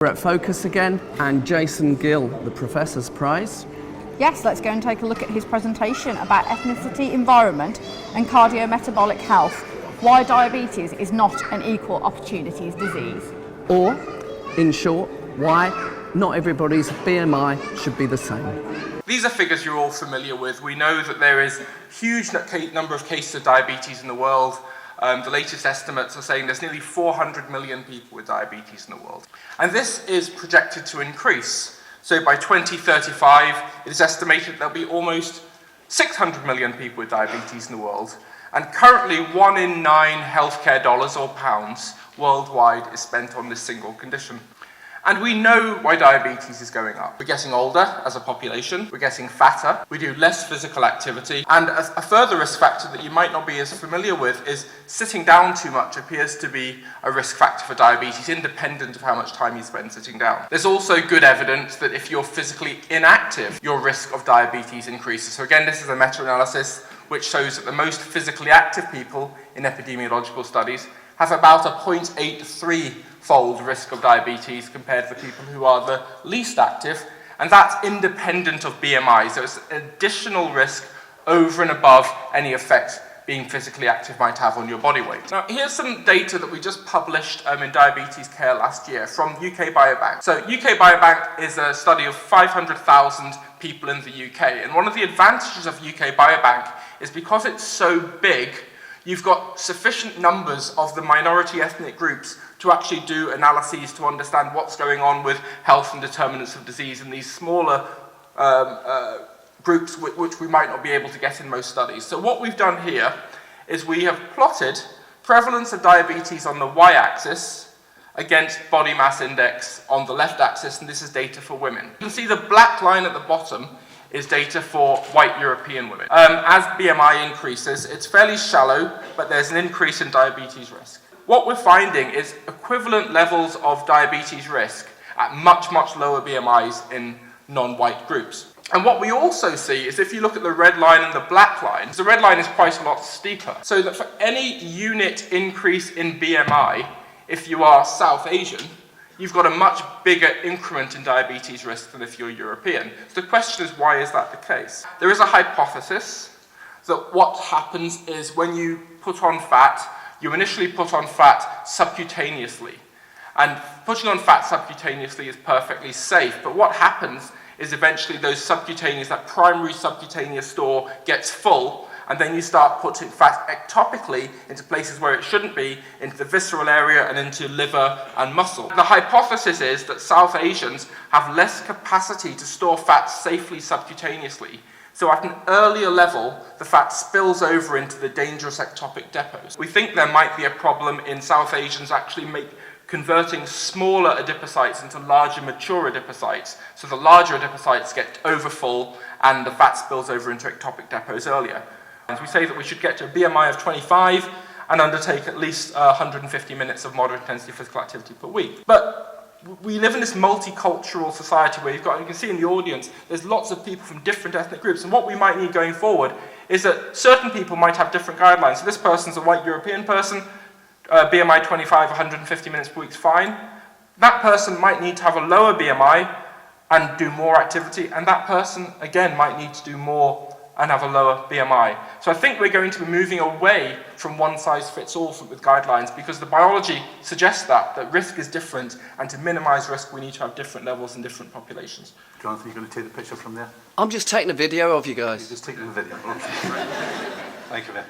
We're at Foucs again, and Jason Gill, the Professor's Prize. Yes, let's go and take a look at his presentation about ethnicity, environment and cardiometabolic health, why diabetes is not an equal opportunities disease. Or, in short, why not everybody's BMI should be the same. These are figures you're all familiar with. We know that there is a huge number of cases of diabetes in the world. The latest estimates are saying there's nearly 400 million people with diabetes in the world. And this is projected to increase. So by 2035, it is estimated there'll be almost 600 million people with diabetes in the world. And currently, 1 in 9 healthcare dollars or pounds worldwide is spent on this single condition. And we know why diabetes is going up. We're getting older as a population, we're getting fatter, we do less physical activity, and a further risk factor that you might not be as familiar with is sitting down too much appears to be a risk factor for diabetes, independent of how much time you spend sitting down. There's also good evidence that if you're physically inactive, your risk of diabetes increases. So again, this is a meta-analysis which shows that the most physically active people in epidemiological studies have about a 0.83-fold risk of diabetes compared to the people who are the least active, and that's independent of BMI, so it's an additional risk over and above any effect being physically active might have on your body weight. Now, here's some data that we just published in Diabetes Care last year from UK Biobank. So UK Biobank is a study of 500,000 people in the UK, and one of the advantages of UK Biobank is because it's so big, you've got sufficient numbers of the minority ethnic groups to actually do analyses to understand what's going on with health and determinants of disease in these smaller groups which we might not be able to get in most studies. So what we've done here is we have plotted prevalence of diabetes on the y-axis against body mass index on the left axis, and this is data for women. You can see the black line at the bottom is data for white European women. As BMI increases, it's fairly shallow, but there's an increase in diabetes risk. What we're finding is equivalent levels of diabetes risk at much, much lower BMIs in non-white groups. And what we also see is if you look at the red line and the black line, the red line is quite a lot steeper. So that for any unit increase in BMI, if you are South Asian, you've got a much bigger increment in diabetes risk than if you're European. So the question is, why is that the case? There is a hypothesis that what happens is when you put on fat, you initially put on fat subcutaneously. And putting on fat subcutaneously is perfectly safe, but what happens is eventually that primary subcutaneous store gets full, and then you start putting fat ectopically into places where it shouldn't be, into the visceral area and into liver and muscle. The hypothesis is that South Asians have less capacity to store fat safely subcutaneously. So at an earlier level, the fat spills over into the dangerous ectopic depots. We think there might be a problem in South Asians actually converting smaller adipocytes into larger mature adipocytes. So the larger adipocytes get overfull and the fat spills over into ectopic depots earlier. We say that we should get to a BMI of 25 and undertake at least 150 minutes of moderate intensity physical activity per week. But we live in this multicultural society where you can see in the audience, there's lots of people from different ethnic groups, and what we might need going forward is that certain people might have different guidelines. So this person's a white European person, BMI 25, 150 minutes per week is fine. That person might need to have a lower BMI and do more activity, and that person, again, might need to do more and have a lower BMI. So I think we're going to be moving away from one-size-fits-all with guidelines because the biology suggests that risk is different, and to minimize risk, we need to have different levels in different populations. Jonathan, you're going to take the picture from there? I'm just taking a video of you guys. You're just taking the video. Thank you, man.